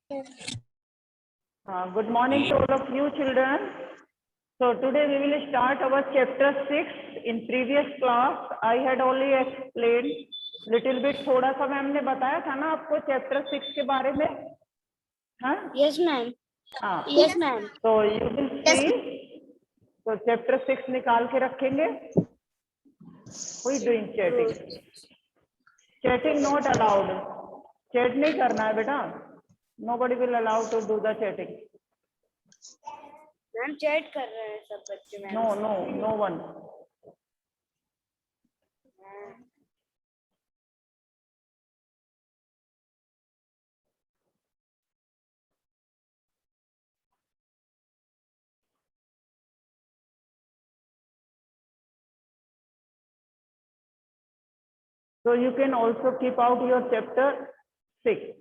Good morning to all of you children. So today we will start our chapter 6. In previous class I had only explained little bit, थोड़ा सा ma'am ने बताया था ना आपको chapter 6 के बारे में. हाँ? Yes ma'am. हाँ. Yes ma'am. So you will see. So chapter 6 निकाल के रखेंगे. Who is doing chatting? Chatting not allowed. Chat नहीं करना है बेटा. Nobody will allow to do the chatting. Ma'am chat कर रहे हैं सब बच्चे ma'am. No one. So you can also keep out your chapter 6.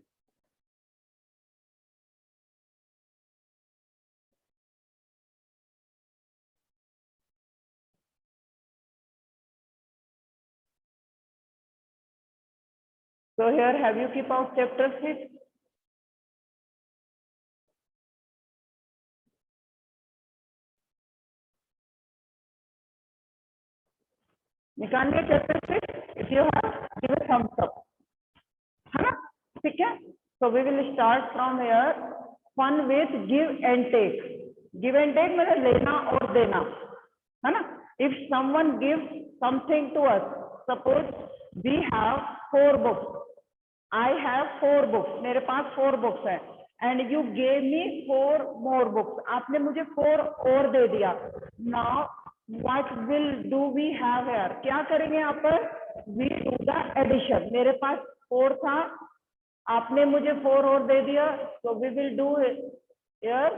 So here have you keep out chapter 6? निकालिए chapter 6. If you have, give a thumbs up. है ना? ठीक है? So we will start from here. Fun with give and take. Give and take मतलब लेना और देना. है ना? If someone gives something to us, suppose we have 4 books. I have 4 books. मेरे पास 4 books हैं. And you gave me 4 more books. आपने मुझे 4 और दे दिया. Now what will do we have here? क्या करेंगे यहाँ पर? We do the addition. मेरे पास 4 था, आपने मुझे 4 और दे दिया. So we will do here.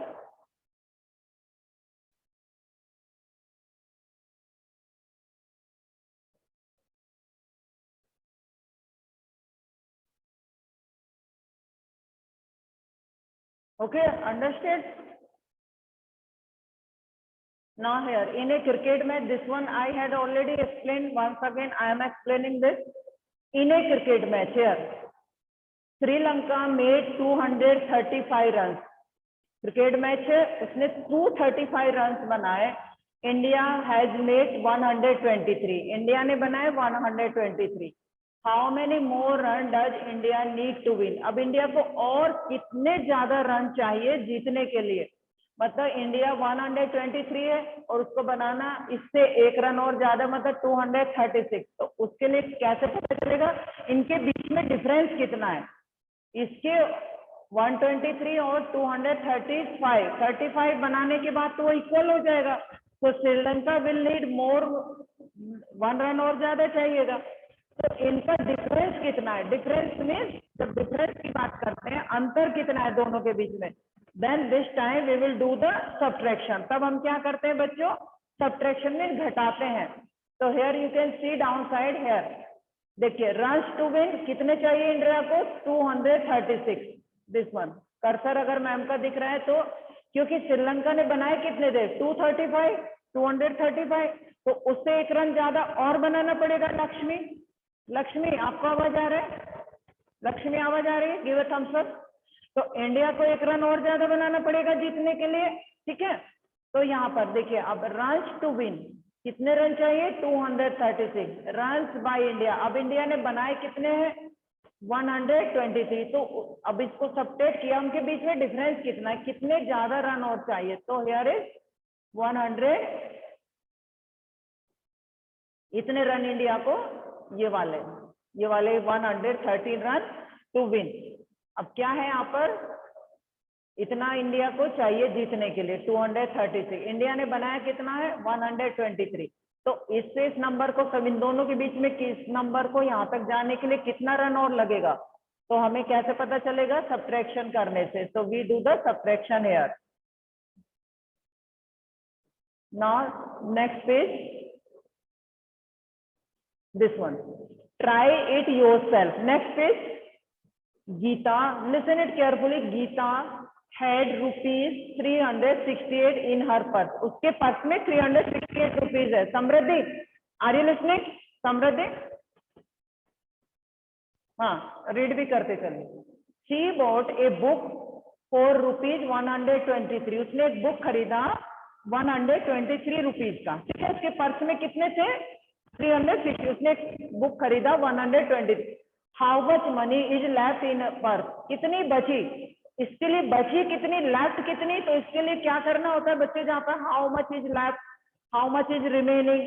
Okay, understand? Now here in a cricket match, this one I had already explained. Once again I am explaining this. In a cricket match here, Sri Lanka made 235 runs. Cricket match है, उसने 235 runs बनाए. India has made 123. India ने बनाए 123. How many more run does India need to win? अब India को और कितने ज्यादा रन चाहिए जीतने के लिए? मतलब इंडिया 123 है और उसको बनाना इससे 1 रन और ज्यादा, मतलब 236. तो उसके लिए कैसे पता चलेगा इनके बीच में डिफरेंस कितना है? इसके 123 और 235 बनाने के बाद तो वो इक्वल हो जाएगा. तो Sri Lanka will need more 1 run और ज्यादा चाहिएगा. तो इनका डिफरेंस कितना है? डिफरेंस मीन्स जब डिफरेंस की बात करते हैं, अंतर कितना है दोनों के बीच में, then this time we will do the subtraction. तब हम क्या करते हैं बच्चों? सब्ट्रैक्शन में घटाते हैं. तो here you can see down side here. देखिए रन्स टू विन कितने चाहिए इंडिया को? 236. दिस वन कर्सर अगर मैम का दिख रहा है तो, क्योंकि श्रीलंका ने बनाए कितने थे? 235. तो उससे 1 रन ज्यादा और बनाना पड़ेगा. लक्ष्मी आपको आवाज आ रहा है? लक्ष्मी आवाज आ रही है? Give a thumbs up. तो इंडिया को 1 रन और ज्यादा बनाना पड़ेगा जीतने के लिए. ठीक है? तो यहाँ पर देखिए अब रन्स टू विन कितने रन चाहिए? 236 रन्स बाय इंडिया. अब इंडिया ने बनाए कितने हैं? 123. तो अब इसको सब्ट्रैक्ट किया, उनके बीच में डिफरेंस कितना है, कितने ज्यादा रन और चाहिए? तो हियर इज 100. इतने रन इंडिया को, ये वाले 113 रन टू विन. अब क्या है यहाँ पर? इतना इंडिया को चाहिए जीतने के लिए 236. इंडिया ने बनाया कितना है? 123. तो इससे इस नंबर को, सब इन दोनों के बीच में किस नंबर को यहाँ तक जाने के लिए कितना रन और लगेगा? तो हमें कैसे पता चलेगा? सब्ट्रैक्शन करने से. So we do the subtraction here. Now next page, this one, try it yourself. Next page. Geeta, listen it carefully. Geeta had ₹368 in her purse. उसके पर्स में 368 रुपीज है. Samriddhi, are you listening? Samriddhi, हाँ रीड भी करते चलिए. She bought a book 4 rupees 123। उसने एक book खरीदा 123 रुपीज का, ठीक है। उसके पर्स में कितने थे? 360। उसने बुक खरीदा 123। How much money is left in purse? कितनी बची? इसके लिए बची कितनी, लेफ्ट कितनी, तो इसके लिए क्या करना होता है बच्चे, जहाँ पर how much is left, how much is remaining,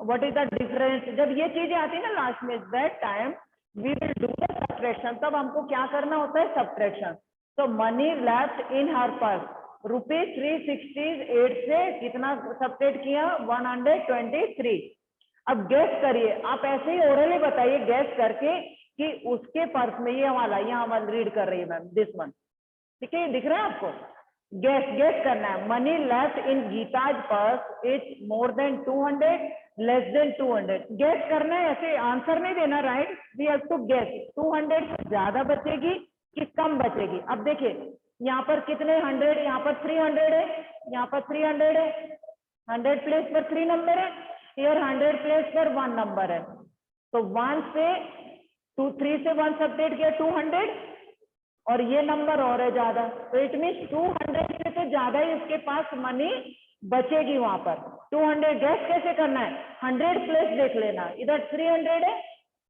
what is the difference, जब ये चीजें आती है ना लास्ट में, that time we will do the subtraction. तब हमको क्या करना होता है? सब्ट्रैक्शन। तो money left in her purse, rupees 368 से कितना सब्ट्रैक्ट किया? 123। अब गैस करिए, आप ऐसे ही ओरली बताइए गैस करके कि उसके पर्स में, ये वाला यहाँ वाला रीड कर रही है मैम, दिस वन, ठीक है, दिख रहा है आपको? गैस करना है। Money left in Geeta's purse is more than 200, less than 200। Guess करना है, ऐसे आंसर नहीं देना, right? We have to guess. 200 से ज्यादा बचेगी कि कम बचेगी? अब देखिए यहाँ पर कितने 100, यहाँ पर 300 है, यहाँ पर 300 है, 100 प्लेस पर 3 नंबर है, हियर 100 प्लेस पर 1 नंबर है। तो 1 से 3 से 1 सब्ट्रैक्ट किया 200, और ये नंबर और है ज्यादा, तो इट मीन 200 से तो ज्यादा ही उसके पास मनी बचेगी वहां पर। 200 गैस कैसे करना है? 100 प्लस देख लेना, इधर 300 है,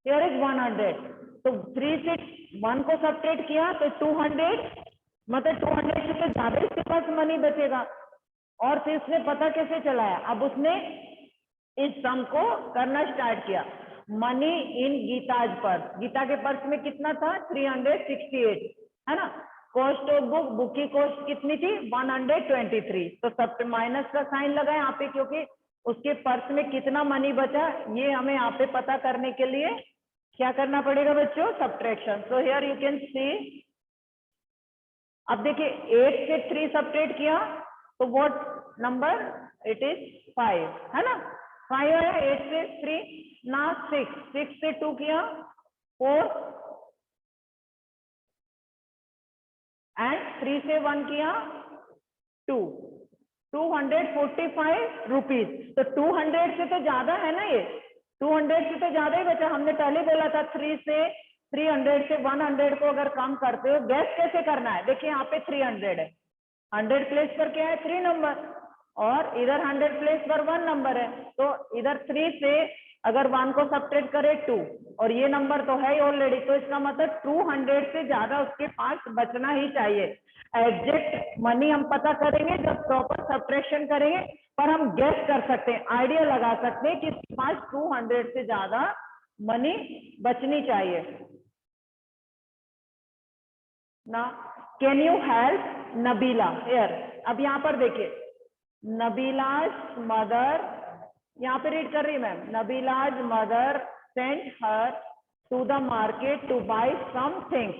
हियर इज 100, तो 3 से 1 को सब्ट्रैक्ट किया तो 200, मतलब 200 से तो ज्यादा इसके पास मनी बचेगा। और फिर उसने पता कैसे चलाया? अब उसने इस सम को करना स्टार्ट किया। Money in Geeta's purse, Geeta के पर्स में कितना था? 368, है ना। कॉस्ट ऑफ बुक, बुक की कॉस्ट कितनी थी? 123। तो सब माइनस का साइन लगा यहाँ पे, क्योंकि उसके पर्स में कितना मनी बचा, ये हमें यहाँ पे पता करने के लिए क्या करना पड़ेगा बच्चों? Subtraction. So here you can सी, अब देखिए 8 से 3 सब्ट्रैक्ट किया तो व्हाट नंबर? इट इज 5, है ना। 5 आया 8 से 3 ना 6 से 2 किया 4, एंड 3 से 1 किया 2, 245 रुपीज। तो 200 से तो ज्यादा है ना, ये 200 से तो ज्यादा ही बचा। हमने पहले बोला था 300 से 100 को अगर कम करते हो, गैस कैसे करना है? देखिए यहाँ पे 300 है, 100 प्लेस पर क्या है? 3 नंबर, और इधर 100 प्लेस पर 1 नंबर है, तो इधर 3 से अगर 1 को सब्ट्रैक्ट करे 2, और ये नंबर तो है ही ऑलरेडी, तो इसका मतलब 200 से ज्यादा उसके पास बचना ही चाहिए। एग्जैक्ट मनी हम पता करेंगे जब प्रॉपर सब्ट्रैक्शन करेंगे, पर हम गेस कर सकते हैं, आइडिया लगा सकते हैं कि इसके पास 200 से ज्यादा मनी बचनी चाहिए ना। Can you help Nabila? Here, अब यहाँ पर देखिए, नबीलाज मदर, यहाँ पे रीड कर रही है ma'am, Nabila's mother sent her to the market to buy something,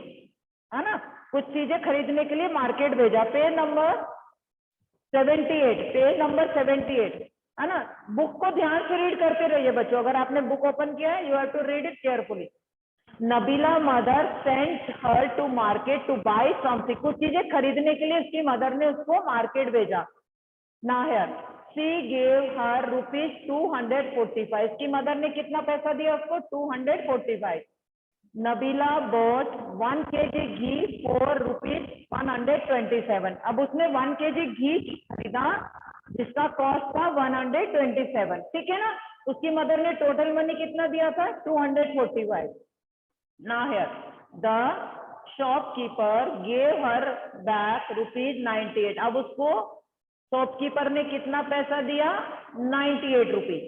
है ना, कुछ चीजें खरीदने के लिए मार्केट भेजा। पेज नंबर 78, पेज नंबर 78, है ना। बुक को ध्यान से रीड करते रहिए बच्चों, अगर आपने बुक ओपन किया है, you have to read it carefully. Nabeela mother sent her to market to buy something, कुछ चीजें खरीदने के लिए उसकी मदर ने उसको मार्केट भेजा। ना here, she gave her rupees 245, इसकी मदर ने कितना पैसा दिया उसको? 245। Nabeela bought 1 kg ghee for rupees 127। अब उसने 1 kg घी खरीदा जिसका कॉस्ट था 127, ठीक है ना। उसकी मदर ने टोटल मनी कितना दिया था? 245। Now here, the shopkeeper gave her back rupees 98। अब उसको शॉपकीपर ने कितना पैसा दिया? 98 rupees.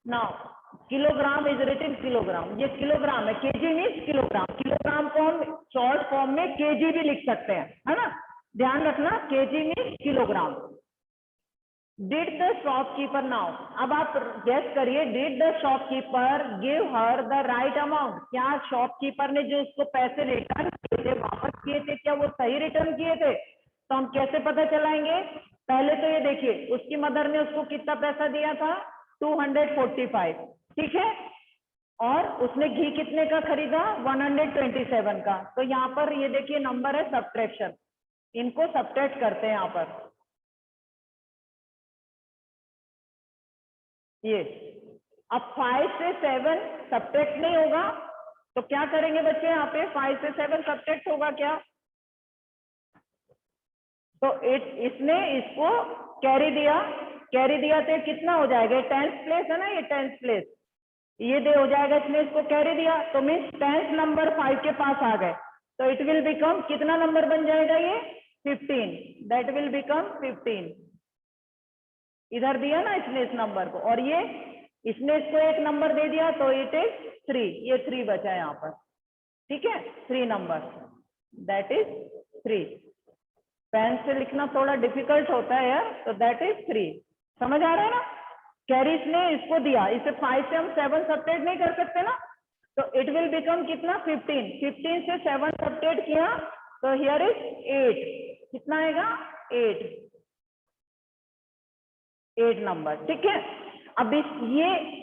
Now kilogram is written kilogram, ये किलोग्राम है, केजी मीन्स किलोग्राम। किलोग्राम को हम शॉर्ट फॉर्म में केजी भी लिख सकते हैं, है ना, ध्यान रखना, KG means kilogram. Did the shopkeeper, now अब आप गेस करिए, did the shopkeeper give her the right amount? क्या शॉपकीपर ने जो उसको पैसे रिटर्न किए थे, वापस किए थे, क्या वो सही रिटर्न किए थे? तो हम कैसे पता चलाएंगे? पहले तो ये देखिए, उसकी मदर ने उसको कितना पैसा दिया था? 245, ठीक है, और उसने घी कितने का खरीदा? 127 का। तो यहाँ पर ये देखिए नंबर है सब्ट्रैक्शन, इनको सब्ट्रैक्ट करते हैं यहाँ पर। ये अब 5 से 7 सब्ट्रैक्ट नहीं होगा, तो क्या करेंगे बच्चे? यहाँ पे 5 से 7 सब्ट्रैक्ट होगा क्या? तो इसने इसको कैरी दिया तो कितना हो जाएगा, 10th प्लेस है ना, ये 10th प्लेस, ये दे हो जाएगा, इसने इसको कैरी दिया तो मीन्स 10th नंबर 5 के पास आ गए, तो इट विल बिकम कितना नंबर बन जाएगा ये 15, दैट विल बिकम 15। इधर दिया ना इसने इस नंबर को, और ये इसने इसको एक नंबर दे दिया तो इट इज 3, ये 3 बचा यहाँ पर, ठीक है, 3 नंबर, दैट इज 3। पेन से लिखना थोड़ा डिफिकल्ट होता है यार, तो दैट इज 3, समझ आ रहा है ना। कैरिस ने इसको दिया, इसे 5 से हम 7 सब्ट्रैक्ट नहीं कर सकते ना, तो इट विल बिकम कितना 15, 15 से 7 सब्ट्रैक्ट किया तो हियर इज 8, कितना आएगा 8 नंबर, ठीक है। अब ये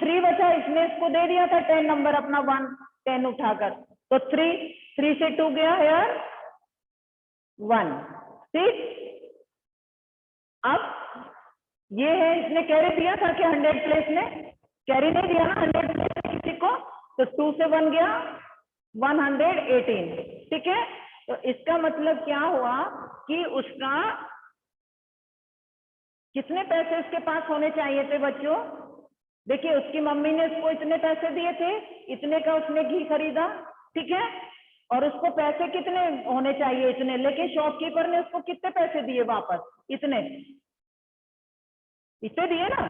3 बचा, इसने इसको दे दिया था 10 नंबर अपना 1 10 उठाकर, तो 3 से 2 गया हियर 1, ठीक। अब ये है, इसने कैरी दिया था कि 100 प्लेस में, कैरी नहीं दिया ना 100 प्लेस में किसी को, तो 2 से 1 गया 118, ठीक है। तो इसका मतलब क्या हुआ कि उसका कितने पैसे उसके पास होने चाहिए थे बच्चों, देखिए उसकी मम्मी ने उसको इतने पैसे दिए थे, इतने का उसने घी खरीदा, ठीक है, और उसको पैसे कितने होने चाहिए, इतने, लेकिन शॉपकीपर ने उसको कितने पैसे दिए वापस, इतने दिए ना,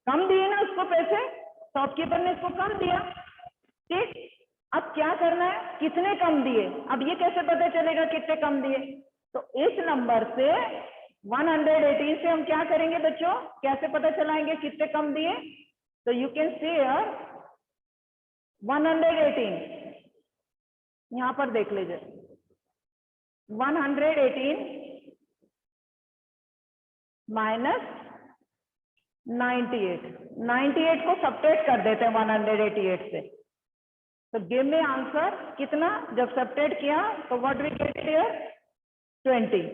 कम दिए ना उसको पैसे, शॉपकीपर ने उसको कम दिया, ठीक। अब क्या करना है, कितने कम दिए, अब ये कैसे पता चलेगा कितने कम दिए, तो इस नंबर से 118 से हम क्या करेंगे बच्चों, कैसे पता चलाएंगे कितने कम दिए, तो यू कैन सी हियर 118, यहां पर देख लीजिए 118 माइनस 98 को सब्ट्रैक्ट कर देते हैं 188 से, तो गिव मी आंसर, कितना, जब सब्ट्रैक्ट किया तो what we get here 20,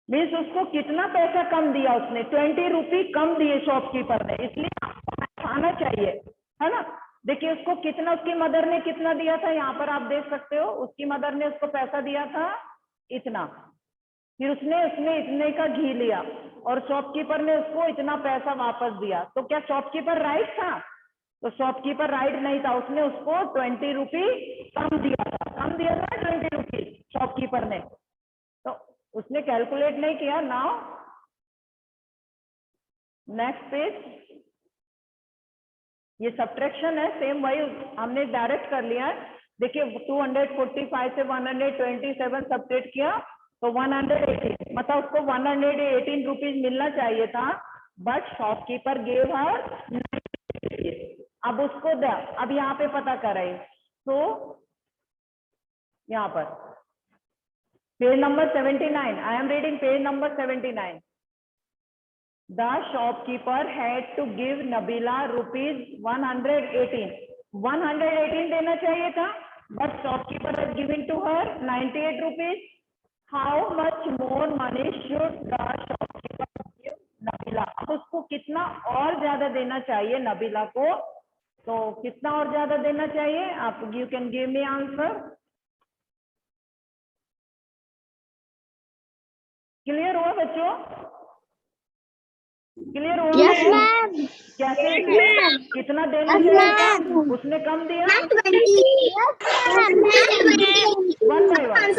means उसको कितना पैसा कम दिया, उसने 20 रुपये कम दिए शॉपकीपर ने, इसलिए आपको आना चाहिए, है ना। देखिए उसको कितना, उसकी मदर ने कितना दिया था, यहाँ पर आप देख सकते हो, उसकी मदर ने उसको पैसा दिया था इतना, फिर उसने इतने का घी लिया और शॉपकीपर ने उसको इतना पैसा वापस दिया, तो क्या शॉपकीपर राइट था, तो शॉपकीपर राइट नहीं था, उसने उसको 20 रुपये कम दिया था 20 रुपये शॉपकीपर ने, तो उसने कैलकुलेट नहीं किया। नाउ नेक्स्ट पेज, ये सब्ट्रैक्शन है, सेम वही हमने डायरेक्ट कर लिया है, देखिए 245 से 127 सब्ट्रैक्ट किया तो 118, मतलब उसको 118 रुपीज मिलना चाहिए था, बट शॉपकीपर गेव हर 90। अब उसको अब यहाँ पे पता करें, तो यहाँ पर page number 79, I am reading page number 79, the shopkeeper had to give Nabila rupees 118 देना चाहिए था, but shopkeeper has given to her 98 rupees. How much more money should the shopkeeper give Nabila? अब उसको कितना और ज्यादा देना चाहिए नबीला को, तो कितना और ज्यादा देना चाहिए आप, you can give me answer. Clear हुआ बच्चों, क्लियर हुआ? Yes, ma'am. कैसे, Yes, ma'am. कितना देना Yes, चाहिए था, ma'am. उसने कम दिया, 120. वन बाय वन,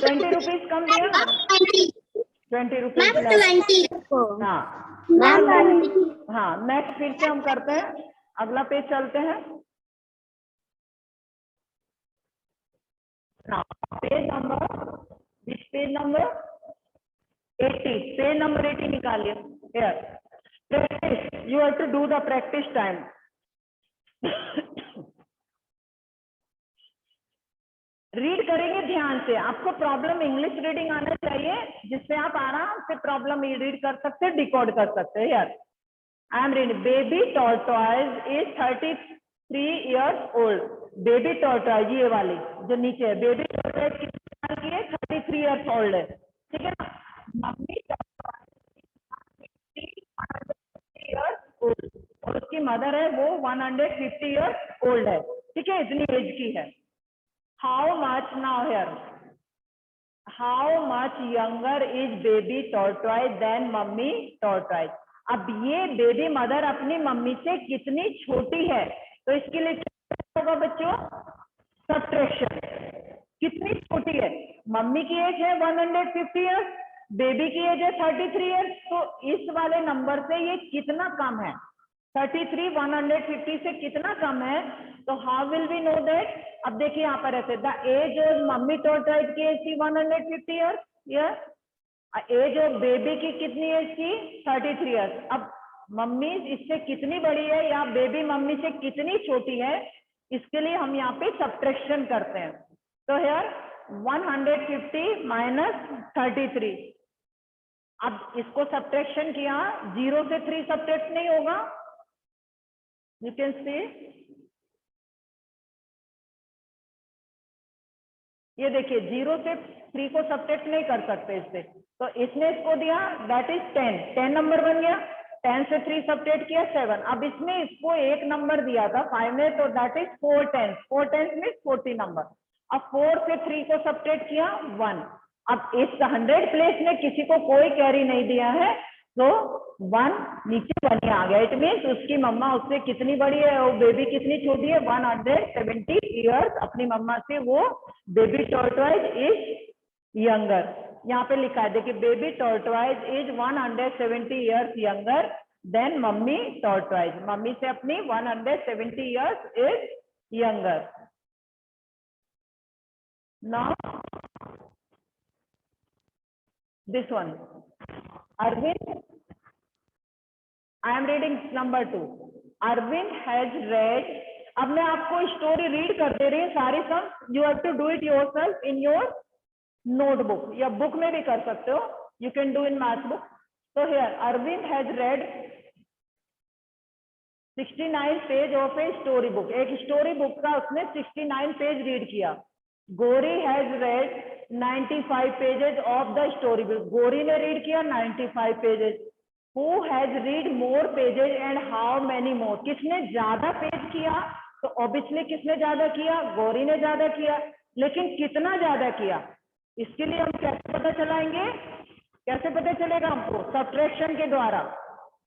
20 रुपीज कम दिया ना, 20 रुपीज, हाँ हाँ। नेक्स्ट फिर से हम करते हैं, अगला पेज चलते हैं, पेज नंबर 80, पेज नंबर 80 निकालिए, here practice, you have to do the practice time। Read करेंगे ध्यान से, आपको प्रॉब्लम इंग्लिश रीडिंग आना चाहिए, जिससे आप आराम से प्रॉब्लम रीड कर सकते हैं, डिकोड कर सकते हैं। यार I am reading, baby tortoise is 33 years old, baby tortoise ये वाली जो नीचे है, बेबी टॉर्टोइज कितने साल की है, 33 इयर्स ओल्ड है, ठीक है ना। मम्मी इयर्स ओल्ड और उसकी मदर है वो 150 इयर्स ओल्ड है, ठीक है, इतनी एज की है। How much, now here how much younger is baby tortoise than mummy tortoise. अब ये बेबी मदर अपनी मम्मी से कितनी छोटी है, तो इसके लिए क्या होगा बच्चों, सब्ट्रैक्शन। कितनी छोटी है, मम्मी की एज है 150 ईयर्स, बेबी की एज है 33 ईयर्स, तो इस वाले नंबर से ये कितना कम है, 33 150 से कितना कम है, तो how will we know that. अब देखिए यहाँ पर ऐसे, the age of mummy tortoise की एज थी 150 ईयर्स, एज ऑफ बेबी की कितनी एज थी 33 ईयर्स। अब मम्मी इससे कितनी बड़ी है या बेबी मम्मी से कितनी छोटी है, इसके लिए हम यहाँ पे सब्ट्रैक्शन करते हैं। तो हियर 150 माइनस 33, अब इसको सब्ट्रैक्शन किया, 0 से 3 सब्ट्रैक्ट नहीं होगा, यू कैन सी, ये देखिए 0 से 3 को सब्ट्रैक्ट नहीं कर सकते इससे, तो इसने इसको दिया दैट इज 10 नंबर बन गया, 10 से 3 सब्ट्रैक्ट किया 7। अब इसने इसको एक नंबर दिया था 5 में, तो दैट इज 4 10 मीन्स 40 नंबर। अब 4 से 3 को सब्ट्रैक्ट किया 1। अब इस 100 प्लेस में किसी को कोई कैरी नहीं दिया है, तो 1 नीचे 1 आ गया, इट मीन्स उसकी मम्मा उससे कितनी बड़ी है, वो बेबी कितनी छोटी है, 170 ईयर्स अपनी मम्मा से वो बेबी टॉर्टॉइज इज यंगर। यहाँ पे लिखा है देखिए, baby tortoise is 170 years younger than mummy tortoise, mummy से अपनी 170 years is younger. Now this one, Arvind, I am reading number 2. Arvind has read. अब मैं आपको स्टोरी रीड कर दे रही हूँ सारी sum, you have to do it yourself in your notebook, या बुक में भी कर सकते हो, you can do in math book. तो here Arvind has read 69 page of a story book, एक स्टोरी बुक का उसने 69 पेज रीड किया। Gauri has read 95 pages of the story book, Gauri ने रीड किया 95 pages. Who has read more pages and how many more? किसने ज्यादा page किया, तो ऑब्वियसली किसने ज्यादा किया, गौरी ने ज्यादा किया, लेकिन कितना ज्यादा किया, इसके लिए हम कैसे पता चलाएंगे, कैसे पता चलेगा हमको, सब्ट्रैक्शन के द्वारा,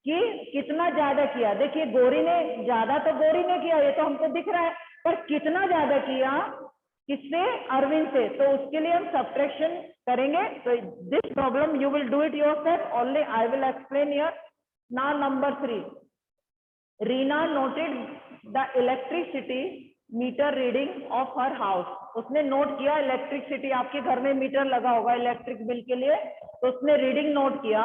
कि कितना ज्यादा किया। देखिए गौरी ने ज्यादा, तो गौरी ने किया, ये तो हमको दिख रहा है, पर कितना ज्यादा किया किससे, अरविंद से, तो उसके लिए हम सब्ट्रैक्शन करेंगे। तो this problem you will do it yourself, only I will explain here. Now number 3, Reena noted the electricity meter reading of her house, उसने नोट किया इलेक्ट्रिसिटी, आपके घर में मीटर लगा होगा इलेक्ट्रिक बिल के लिए, तो उसने रीडिंग नोट किया।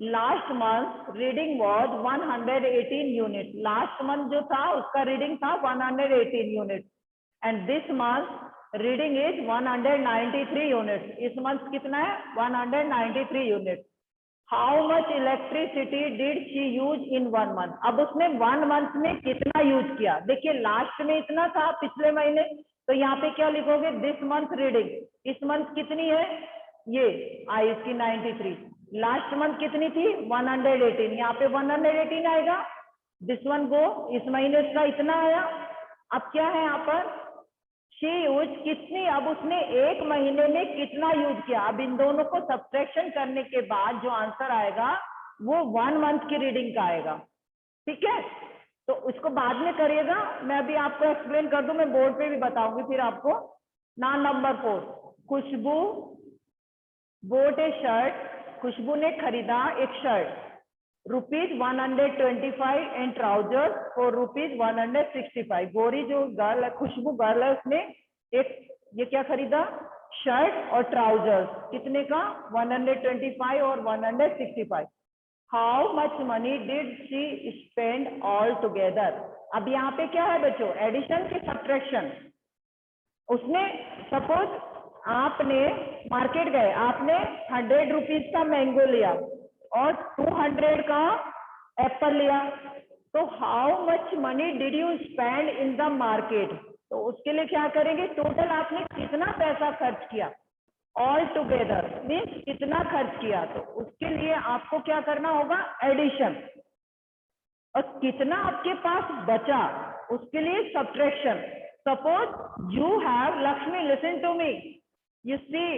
Last month reading was 118 unit, last month जो था उसका रीडिंग था 118 unit, and this month reading is 193 unit, इस मंथ कितना है 193 unit. How much electricity did she use in 1 month, अब उसने 1 मंथ में कितना यूज किया। देखिए लास्ट में इतना था पिछले महीने, तो यहाँ पे क्या लिखोगे, दिस मंथ रीडिंग, इस मंथ कितनी है, ये आई इसकी 93, लास्ट मंथ कितनी थी 118, यहाँ पे 118 आएगा, दिस वन गो, इस महीने इसका इतना आया। अब क्या है यहाँ पर, शी यूज कितनी, अब उसने एक महीने में कितना यूज किया, अब इन दोनों को सब्ट्रैक्शन करने के बाद जो आंसर आएगा वो 1 मंथ की रीडिंग का आएगा, ठीक है। तो उसको बाद में करिएगा, मैं अभी आपको एक्सप्लेन कर दूं, मैं बोर्ड पे भी बताऊंगी फिर आपको। ना number 4, Khushboo bought a shirt, Khushboo ने खरीदा एक शर्ट ₹125 एंड ट्राउजर फॉर ₹165। गोरी जो गर्ल है, खुशबू गर्ल है, उसने एक ये क्या खरीदा, शर्ट और ट्राउजर्स, कितने का 125 और 165। How much money did she spend all together. अब यहाँ पे क्या है बच्चों, एडिशन की सब्ट्रैक्शन। उसने सपोज आपने मार्केट गए, आपने 100 रुपीज का मैंगो लिया और 200 का एप्पल लिया, तो how much money did you spend in the market, तो उसके लिए क्या करेंगे, टोटल आपने कितना पैसा खर्च किया, ऑल टुगेदर मीन्स कितना खर्च किया, तो उसके लिए आपको क्या करना होगा, एडिशन, और कितना आपके पास बचा उसके लिए subtraction. Suppose you have, Lakshmi listen to me, you see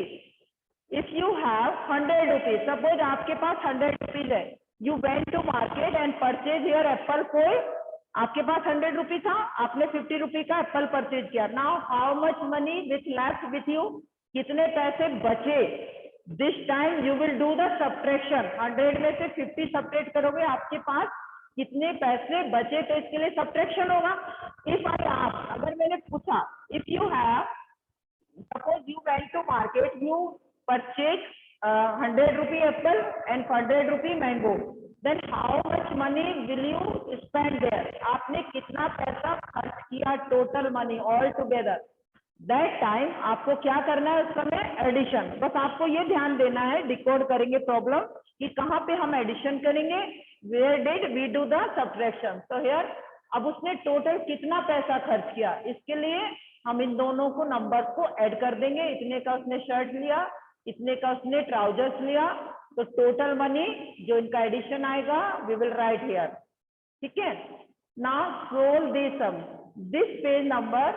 If you have 100 rupees, suppose आपके पास 100 rupees है, you went to market and purchase your apple for, आपके पास 100 रुपी था, आपने 50 रुपी का एप्पल परचेज किया. Now how much money which left with you, कितने पैसे बचे. This time you will do the subtraction. 100 में से 50 सब्ट्रैक्ट करोगे, आपके पास कितने पैसे बचे, तो इसके लिए सब्ट्रैक्शन होगा. इफ आई आप, अगर मैंने पूछा, if you have, suppose you went to market, you purchase 100 rupee apple and 100 rupee mango, then how much money will you spend there, आपने कितना पैसा खर्च किया, total money all together. That time आपको क्या करना है, उस समय एडिशन. बस आपको ये ध्यान देना है, डिकोड करेंगे प्रॉब्लम कि कहाँ पे हम एडिशन करेंगे, where did we do the subtraction. तो हियर अब उसने टोटल कितना पैसा खर्च किया, इसके लिए हम इन दोनों को नंबर्स को ऐड कर देंगे. इतने का उसने शर्ट लिया, इतने का उसने ट्राउजर्स लिया, तो टोटल मनी जो इनका एडिशन आएगा वी विल राइट हियर. ठीक है. Now solve this sum. This page number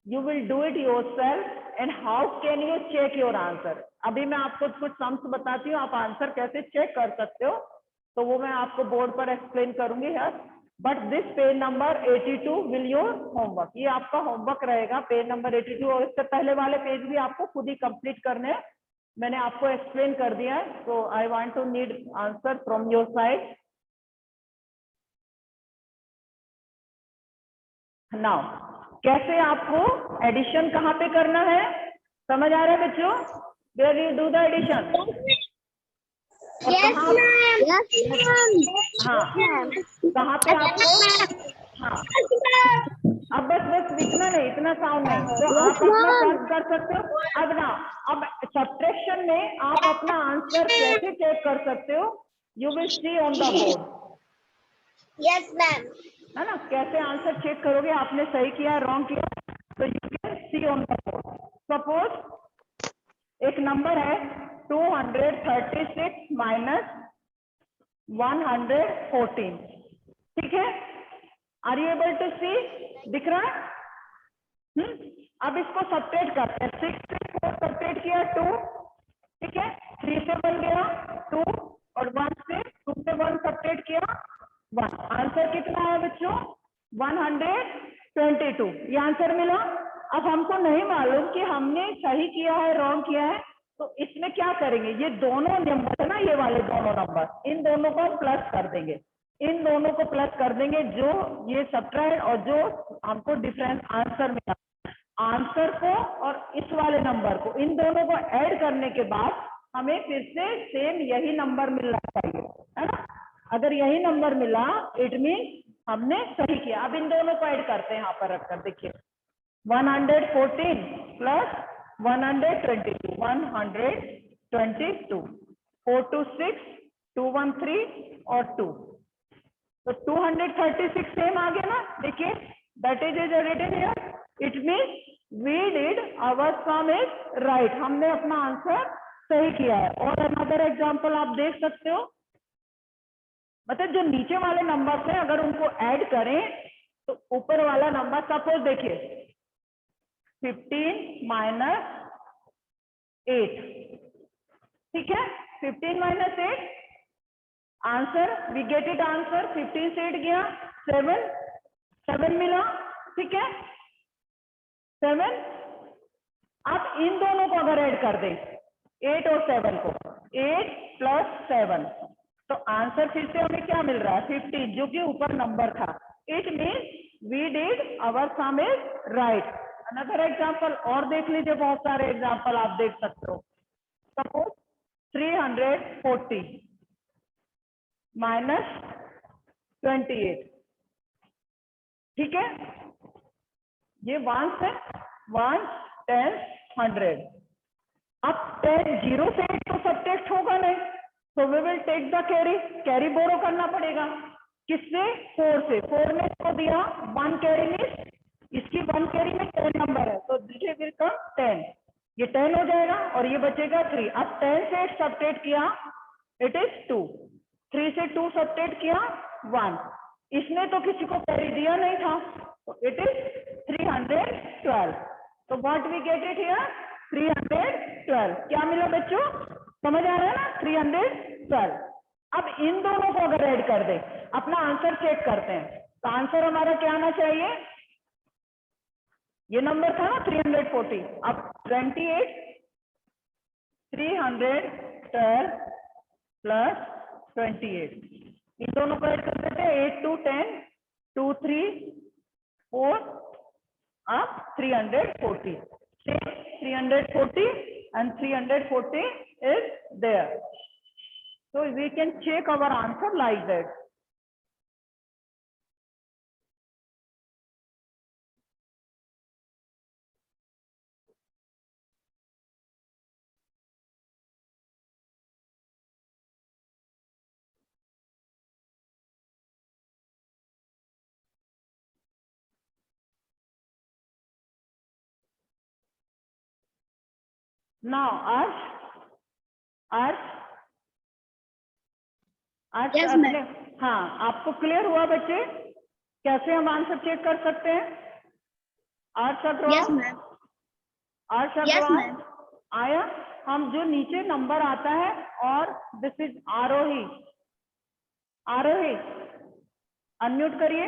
you will do it yourself and how can you check your answer. अभी मैं आपको कुछ सम्स बताती हूँ, आप आंसर कैसे चेक कर सकते हो, तो वो मैं आपको बोर्ड पर एक्सप्लेन करूंगी here. But this page number 82 will your homework. ये आपका होमवर्क रहेगा, पेज नंबर 82. और इससे पहले वाले पेज भी आपको खुद ही कंप्लीट करने हैं, मैंने आपको एक्सप्लेन कर दिया है. So I want to need answer from your side. Now कैसे आपको एडिशन कहाँ पे करना है, समझ आ रहा है बच्चों? Where you do the addition. Yes, ma'am. Yes, ma'am. हाँ, कहाँ पे आपको, हाँ, अब बस इतना नहीं, इतना साउंड नहीं, तो आप अपना सर्च कर सकते हो. अब ना, अब सब्ट्रैक्शन में आप अपना आंसर कैसे चेक कर सकते हो, you will see on the board. Yes, ma'am. है ना, कैसे आंसर चेक करोगे, आपने सही किया रॉन्ग किया, तो you can C on the board. Suppose एक नंबर है 236 माइनस 114. ठीक है, आर यू एबल टू सी, दिख रहा है? अब इसको सब्ट्रैक्ट करते हैं. 6 से 4 सब्ट्रैक्ट किया 2, ठीक है, 3 से 1 गया 2, और 1 से 2 से 1 सब्ट्रैक्ट किया 1. आंसर कितना है बच्चों? 122. ये आंसर मिला. अब हमको नहीं मालूम कि हमने सही किया है रॉन्ग किया है, तो इसमें क्या करेंगे, ये दोनों नंबर है ना, ये वाले दोनों नंबर, इन दोनों को प्लस कर देंगे. इन दोनों को प्लस कर देंगे, जो ये सब्ट्रैक्ट और जो हमको डिफरेंस आंसर मिला, आंसर को और इस वाले नंबर को, इन दोनों को ऐड करने के बाद हमें फिर से सेम यही नंबर मिलना चाहिए, है ना. अगर यही नंबर मिला इट मीन हमने सही किया. अब इन दोनों को ऐड करते हैं, यहाँ पर रखकर देखिए, 114 प्लस 122, 122, 426, 213 और 2, तो 236 सेम आ गया ना. देखिए, that is written here. It mean we did our sum is right, हमने अपना आंसर सही किया है. और अनदर एग्जांपल आप देख सकते हो, मतलब जो नीचे वाले नंबर हैं अगर उनको ऐड करें तो ऊपर वाला नंबर, सपोज देखिए 15 माइनस 8, ठीक है, 15 minus 8, answer we get it, answer 15 से 8 गया 7 मिला. ठीक है, 7. आप इन दोनों को अगर ऐड कर दें 8 और 7 को, 8 प्लस 7, तो आंसर फिर से हमें क्या मिल रहा है 15, जो कि ऊपर नंबर था. It mean we did our sum is right. Another example और देख लीजिए, बहुत सारे एग्जांपल आप देख सकते हो. सपोज 340 माइनस 28, ठीक है, ये 1 है, 1 10 100. अब 10 0 से 8 तो सब्ट्रैक्ट होगा नहीं, तो we will take the carry borrow करना पड़ेगा. किससे? 4 से. 4 ने तो दिया 1 कैरी में, इसकी 1 कैरी में 10 नंबर है, तो दिस विल कम 10. ये 10 हो जाएगा और ये बचेगा 3. अब 10 से 8 सब्ट्रैक्ट किया, इट इज 2. 3 से 2 सब्ट्रैक्ट किया 1. इसने तो किसी को कैरी दिया नहीं था, तो इट इज 312. तो what we get it here, 312 क्या मिला बच्चों? समझ आ रहा है ना? 312। अब इन दोनों को अगर ऐड कर दे, अपना आंसर चेक करते हैं। तो आंसर हमारा क्या आना चाहिए? ये नंबर था ना 340। अब 28 312 प्लस 28, इन दोनों को ऐड कर देते हैं। 8 2 10 2 3 4 up 340. Say 340 and 340 is there. So we can check our answer like that. Now Arsh Yes, अपने, ma'am. हाँ आपको क्लियर हुआ बच्चे कैसे हम आंसर चेक कर सकते हैं? आर्ट्स Yes, अग्रवाल, ma'am. आर्ट्स Yes, अग्रवाल ma'am. आया? हम जो नीचे नंबर आता है और this is Aarohi, Aarohi unmute करिए,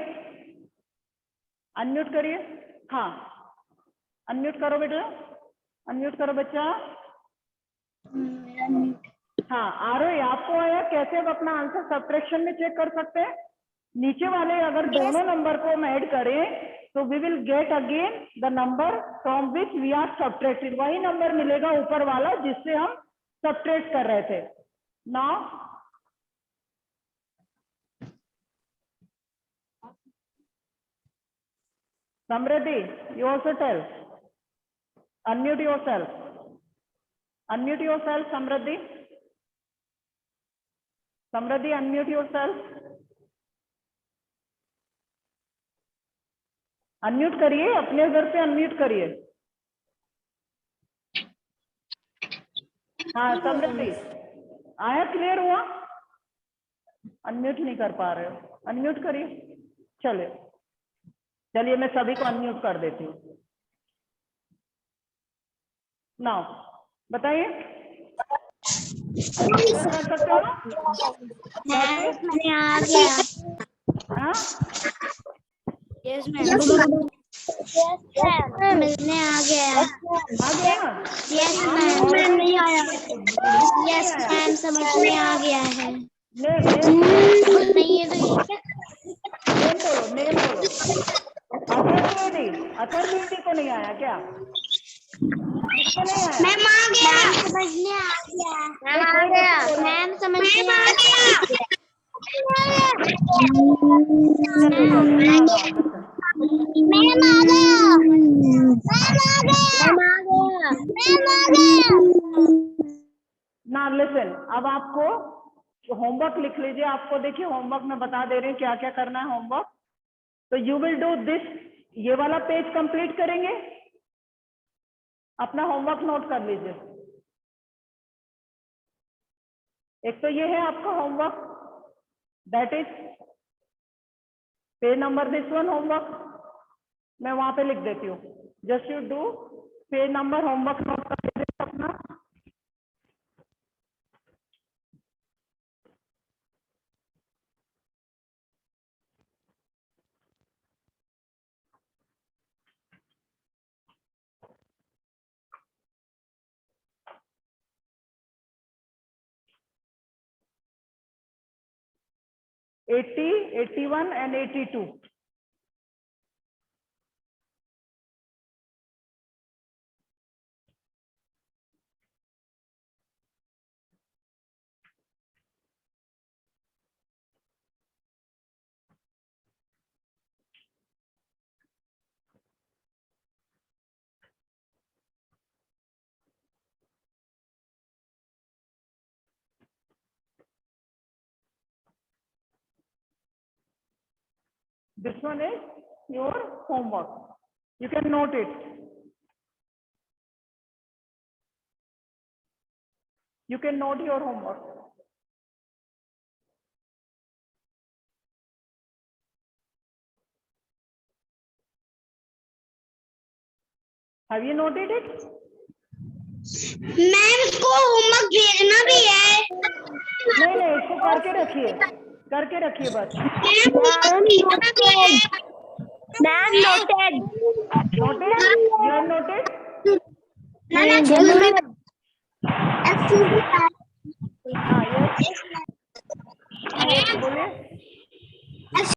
अनम्यूट करिए। हाँ अनम्यूट करो बेटा, अनम्यूट करो बच्चा। हाँ आरोही आपको आया कैसे हम अपना आंसर सब्ट्रैक्शन में चेक कर सकते हैं? नीचे वाले अगर दोनों नंबर को हम ऐड करें तो we will get again the number from which we are subtracted, वही नंबर मिलेगा ऊपर वाला जिससे हम सब्ट्रैक्ट कर रहे थे। Now Samriddhi you also tell, unmute yourself, unmute yourself Samriddhi, Samriddhi unmute yourself, unmute करिए, अपने घर पे अनम्यूट करिए। हाँ समृद्धि आया, क्लियर हुआ? अनम्यूट नहीं कर पा रहे हो, अनम्यूट करिए। चलिए चलिए मैं सभी को अनम्यूट कर देती हूँ। नाउ बताइए कर सकते हो ना? आ गया। हाँ Yes, ma'am. Yes, ma'am. मिलने आ गया। आ गया ना? Yes, हाँ, ma'am. और मैम नहीं किसी आया। को नहीं Yes, आया? ma'am. समझ में आ गया है। नेम नेम नहीं है तो ये क्या? नेम बोलो, नेम बोलो। अथर दीदी को नहीं आया क्या? किसको नहीं आया? मैम आ गया। मैम समझने आ गया। मैम आ गया। मैम समझने आ गया। चलिए चलिए हाँ हाँ बच्चा। मैम आ गया। मैम आ गया। मैम आ गया। मैम आ गया। ना लिसन, अब आपको होमवर्क लिख लीजिए। आपको देखिए होमवर्क में बता दे रहे हैं क्या क्या करना है होमवर्क। तो यू विल डू दिस, ये वाला पेज कंप्लीट करेंगे। अपना होमवर्क नोट कर लीजिए। एक तो ये है आपका homework, that is page number this one homework, मैं वहां पे लिख देती हूँ। Just you do page number homework note कर लीजिए अपना। Eighty 81 and 82। This one is your homework. You can note it. You can note your homework. Have you noted it? Ma'am इसको होमवर्क भेजना भी है। नहीं नहीं, इसको करके रखिए बस। Ma'am noted. Noted, you have noted? हाँ, yes, बोलिए।